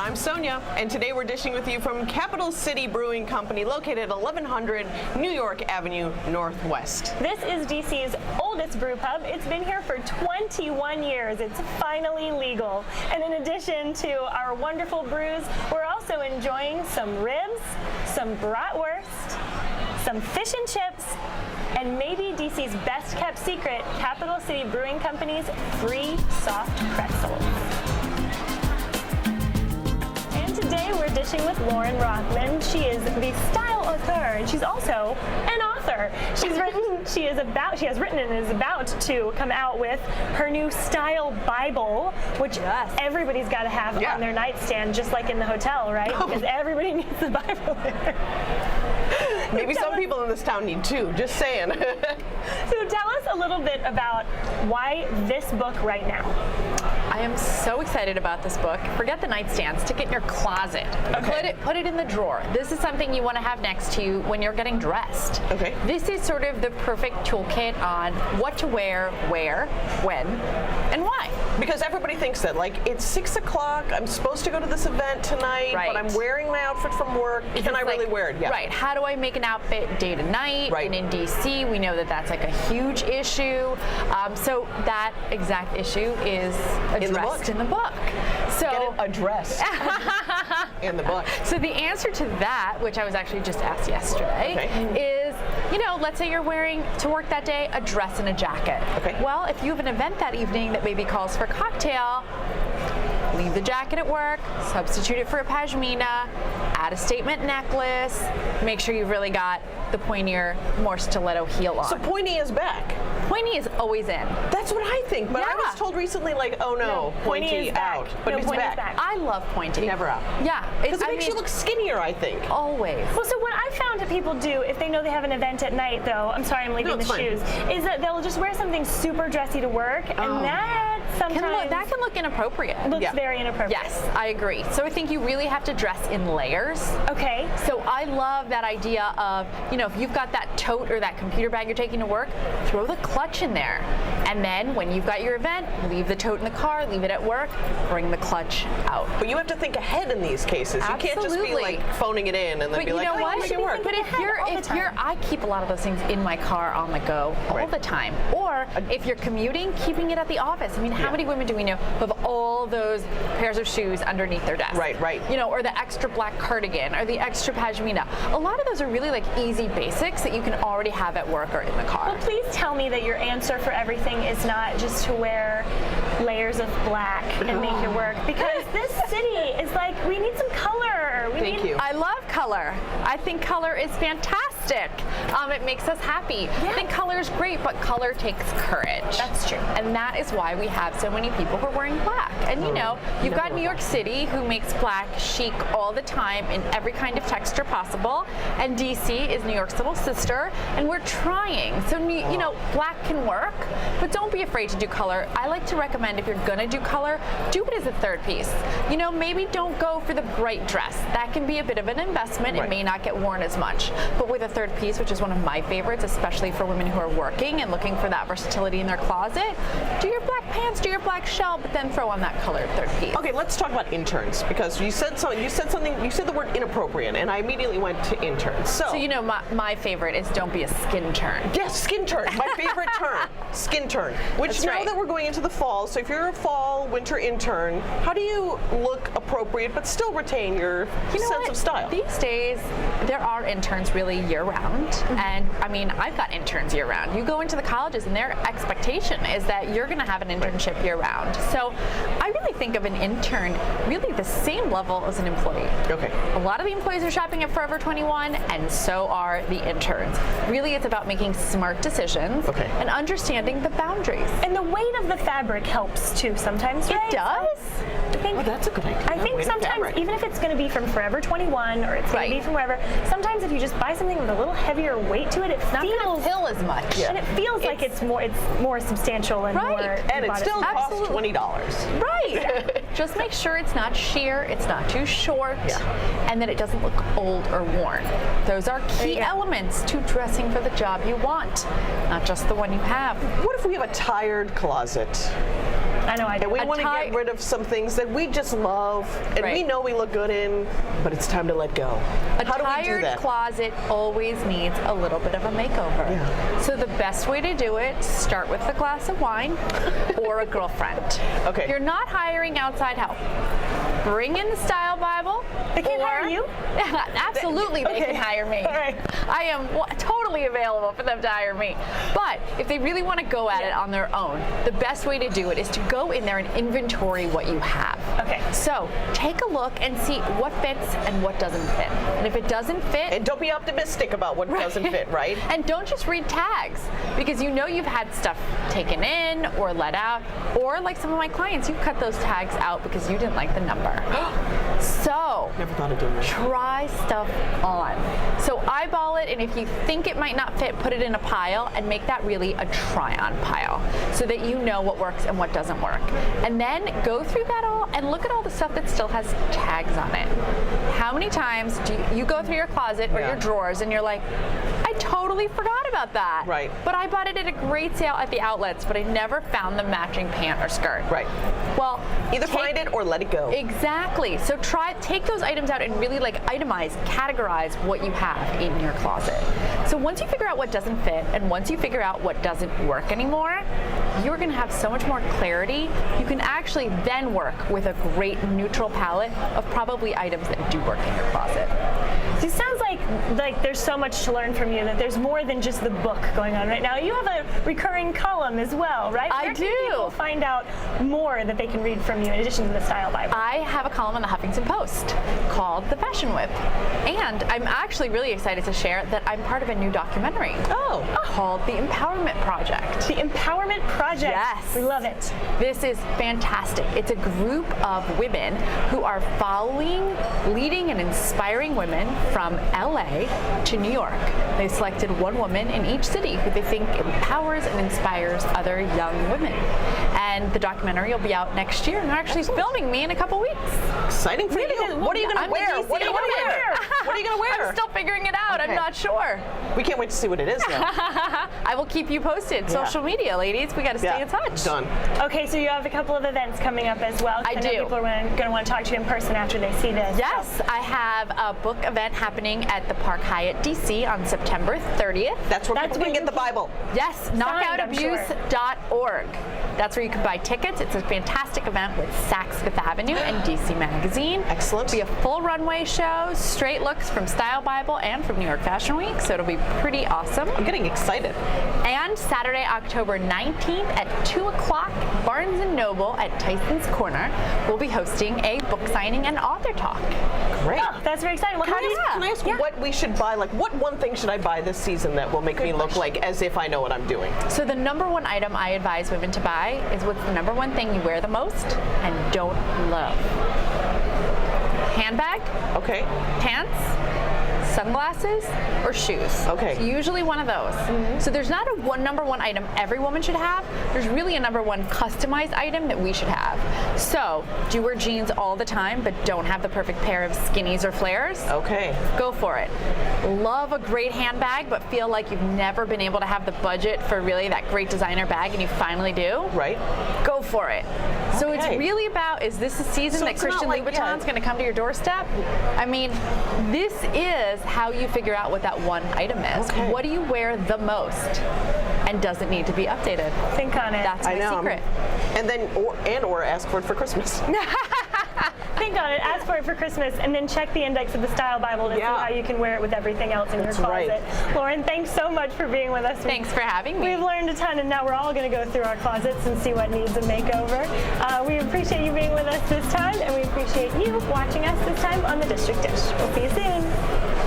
I'm Sonya, and today we're dishing with you from Capital City Brewing Company, located at 1100 New York Avenue Northwest. This is DC's oldest brew pub. It's been here for 21 years. It's finally legal. And in addition to our wonderful brews, we're also enjoying some ribs, some bratwurst, some fish and chips, and maybe DC's best kept secret, Capital City Brewing Company's free soft pretzels. And today we're dishing with Lauren Rothman. She is the style auteur, and she's also an author. She has written and is about to come out with her new style Bible, which everybody's got to have on their nightstand, just like in the hotel, right? Because everybody needs the Bible there. Maybe some people in this town need two, just saying. So tell us a little bit about why this book right now. I am so excited about this book. Forget the nightstand, stick it in your closet. Okay. Put it in the drawer. This is something you want to have next to you when you're getting dressed. Okay. This is sort of the perfect toolkit on what to wear, where, when, and why. Because everybody thinks that, like, it's 6 o'clock, I'm supposed to go to this event tonight, but I'm wearing my outfit from work. Can I really wear it? Yeah. Right. How do I make an outfit day to night? Right. And in DC, we know that that's like a huge issue. So that exact issue is addressed in the book. So get it addressed in the book. So the answer to that, which I was actually just asked yesterday, is, let's say you're wearing to work that day a dress and a jacket. Okay. Well, if you have an event that evening that maybe calls for a cocktail, leave the jacket at work, substitute it for a pashmina, add a statement necklace, make sure you've really got the pointier, more stiletto heel on. So pointy is back. Pointy is always in. That's what I think, but I was told recently, like, oh no, pointy is out. But it's back. I love pointy. Never out. Yeah. Because it makes you look skinnier, I think. Always. Well, so what I found that people do, if they know they have an event at night, though, I'm sorry I'm leaving the shoes, is that they'll just wear something super dressy to work, and that sometimes... that can look inappropriate. Looks very inappropriate. Yes, I agree. So I think you really have to dress in layers. Okay. So I love that idea of, if you've got that tote or that computer bag you're taking to work, throw the clutch in there. And then when you've got your event, leave the tote in the car, leave it at work, bring the clutch out. But you have to think ahead in these cases. Absolutely. You can't just be like phoning it in and then be like, oh, what? Make it work. But I keep a lot of those things in my car on the go all the time. Or if you're commuting, keeping it at the office. I mean, how many women do we know who have all those pairs of shoes underneath their desk? Right. Or the extra black cardigan or the extra pashmina. A lot of those are really like easy basics that you can already have at work or in the car. Well, please tell me that your answer for everything is not just to wear layers of black and make it work, because this city is like, we need some color. Thank you. I love color. I think color is fantastic. It makes us happy. I think color is great, but color takes courage. That's true. And that is why we have so many people who are wearing black. And you've got New York City, who makes black chic all the time in every kind of texture possible. And DC is New York's little sister, and we're trying. So, black can work, but don't be afraid to do color. I like to recommend, if you're gonna do color, do it as a third piece. Maybe don't go for the bright dress. That can be a bit of an investment. It may not get worn as much. But with a third piece, which is one of my favorites, especially for women who are working and looking for that versatility in their closet, do your black pants, do your black shell, but then throw on that colored third piece. Okay, let's talk about interns, because you said the word inappropriate, and I immediately went to interns. So my favorite is don't be a skin turn. Yes, skin turn. My favorite term, skin turn. Which now that we're going into the fall, so if you're a fall, winter intern, how do you look appropriate but still retain your sense of style? These days, there are interns really year-round, and I mean, I've got interns year-round. You go into the colleges, and their expectation is that you're going to have an internship year-round. So I really think of an intern really the same level as an employee. Okay. A lot of the employees are shopping at Forever 21, and so are the interns. Really, it's about making smart decisions and understanding the boundaries. And the weight of the fabric helps too sometimes, right? It does. That's a good idea. I think sometimes, even if it's going to be from Forever 21 or it's going to be from wherever, sometimes if you just buy something with a little heavier weight to it, it not going to fill as much. And it feels like it's more substantial and more. And it still costs $20. Right. Just make sure it's not sheer, it's not too short, and that it doesn't look old or worn. Those are key elements to dressing for the job you want, not just the one you have. What if we have a tired closet? I know I do. And we want to get rid of some things that we just love and we know we look good in, but it's time to let go. How do we do tired that? closet always needs a little bit of a makeover. Yeah. So the best way to do it, start with a glass of wine or a girlfriend. Okay. You're not hiring outside help. Bring in the Style Bible. They can hire you? Absolutely, they can hire me. All right. I am totally available for them to hire me. But if they really want to go at it on their own, the best way to do it is to go in there and inventory what you have. Okay. So take a look and see what fits and what doesn't fit. And if it doesn't fit, And don't be optimistic about what doesn't fit, right? and don't just read tags, because you know you've had stuff taken in or let out, or like some of my clients, you cut those tags out because you didn't like the number. So Never thought of doing that. try stuff on. So eyeball it, and if you think it might not fit, put it in a pile and make that really a try-on pile so that you know what works and what doesn't work. And then go through that all and look at all the stuff that still has tags on it. How many times do you go through your closet or your drawers and you're like, I totally forgot about that. Right. But I bought it at a great sale at the outlets, but I never found the matching pant or skirt. Right. Well, Either find it or let it go. Exactly. So take those items out and really like itemize, categorize what you have in your closet. So once you figure out what doesn't fit and once you figure out what doesn't work anymore, you're going to have so much more clarity. You can actually then work with a great neutral palette of probably items that do work in your closet. It sounds like there's so much to learn from you, that there's more than just the book going on right now. You have a recurring column as well, right? I Where do. Can people find out more that they can read from you in addition to the Style Bible? I have a column on the Huffington Post called The Fashion Whip. And I'm actually really excited to share that I'm part of a new documentary called The Empowerment Project. The Empowerment Project. Yes. We love it. This is fantastic. It's a group of women who are following, leading, and inspiring women from LA to New York. They selected one woman in each city who they think empowers and inspires other young women. And the documentary will be out next year, and they're actually filming me in a couple weeks. Exciting for you. What are you going I'm to the wear? DC What are you going to wear? What are you going to wear? I'm still figuring it out. Okay. I'm not sure. We can't wait to see what it is now. I will keep you posted. Social media, ladies. We got to stay in touch. Done. Okay, so you have a couple of events coming up as well. I know do. People are going to want to talk to you in person after they see this. Yes, I have a book event happening at the Park Hyatt DC on September 30th. That's where people can get the Bible. Yes, knockoutabuse.org. That's where you can buy tickets. It's a fantastic event with Saks Fifth Avenue and DC Magazine. Excellent. It'll be a full runway show, straight looks from Style Bible and from New York Fashion Week, so it'll be pretty awesome. I'm getting excited. And Saturday, October 19th at 2 o'clock, Barnes & Noble at Tyson's Corner will be hosting a book signing and author talk. Great. Oh, that's very exciting. Well, Can I ask what we should buy? Like, what one thing should I buy this season that will make me look like as if I know what I'm doing? So the number one item I advise women to buy is what's the number one thing you wear the most and don't love. Handbag, Okay. pants, sunglasses, or shoes. Okay. It's usually one of those. So there's not a number one item every woman should have. There's really a number one customized item that we should have. So do you wear jeans all the time but don't have the perfect pair of skinnies or flares? Okay. Go for it. Love a great handbag but feel like you've never been able to have the budget for really that great designer bag and you finally do? Right. Go for it. So it's Okay. really about, is this a season So that it's not Christian like- Louboutin's going to come to your doorstep? I mean, this is how you figure out what that one item is. Okay. What do you wear the most and doesn't need to be updated? Think on it. That's my secret. And then, or ask for it for Christmas. Think on it, ask for it for Christmas, and then check the index of the Style Bible to see how you can wear it with everything else in That's your right. closet. Lauren, thanks so much for being with us. Thanks for having me. We've learned a ton, and now we're all going to go through our closets and see what needs a makeover. We appreciate you being with us this time, and we appreciate you watching us this time on The District Dish. We'll see you soon.